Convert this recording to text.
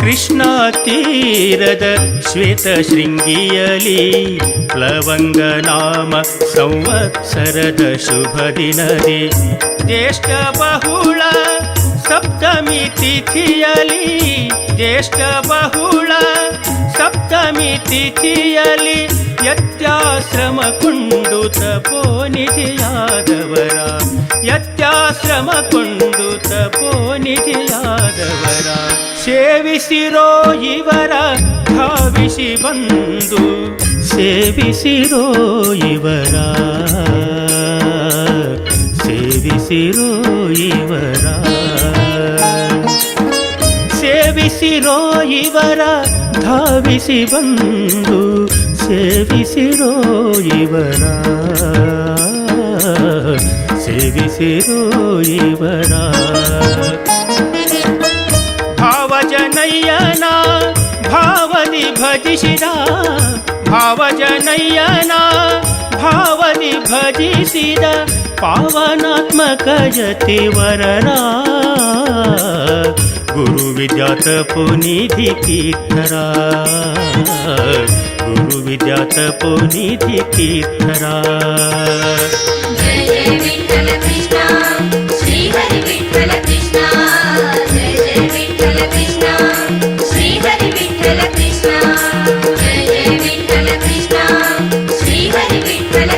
ಕೃಷ್ಣ ತೀರದ ಶ್ವೇತ ಶೃಂಗಿಯಲಿ ಪ್ಲವಂಗ ನಾಮ ಸಂವತ್ಸರದ ಶುಭ ದಿನದಿ ಜ್ಯೇಷ್ಠ ಬಹುಳ ಸಪ್ತಮಿ ತಿಥಿಯಲಿ ಜ್ಯೇಷ್ಠ ಬಹುಳ ಸಪ್ತಮಿ ತಿಥಿಯಲಿ ಯತ್ಯಾಶ್ರಮ ಕೊಂಡು ತಪೋನಿಧಿಯಾದವರ ಯತ್ಯಾಶ್ರಮ ಕೊಂಡು ತಪೋನಿಧಿಯಾದವರ ಸೇವಿಸಿರೋ ಇವರ ಭಾವಿಸಿ ಬಂದು ಸೇವಿಸಿರೋ ಇವರ ಸೇವಿಸಿರೋ ಇವರ ಸೇವಿಸಿರೋ ಇವರ ಧಾವಿಸಿ ಬಂದು ಸೇವಿಸಿರೋ ಇವರ ಸೇವಿಸಿರೋ ಇವರ ಭಾವಜನಯ್ಯನ ಭಾವದಿ ಭಜಿಸಿದ ಭಾವಜನಯ್ಯನ ಭಾವದಿ ಭಜಿಸಿದ ಪಾವನಾತ್ಮಕ ಯತಿವರರ ಗುರು ವಿದ್ಯಾತ ಪುನಿಧಿ ತೀರ್ಥರ ಗುರು ವಿದ್ಯಾತ ಪುನಿಧಿ ತೀರ್ಥರ जय जय विठ्ठल कृष्ण श्री हरि विठ्ठल कृष्ण जय जय विठ्ठल कृष्ण श्री हरि विठ्ठल कृष्ण जय जय विठ्ठल कृष्ण श्री हरि विठ्ठल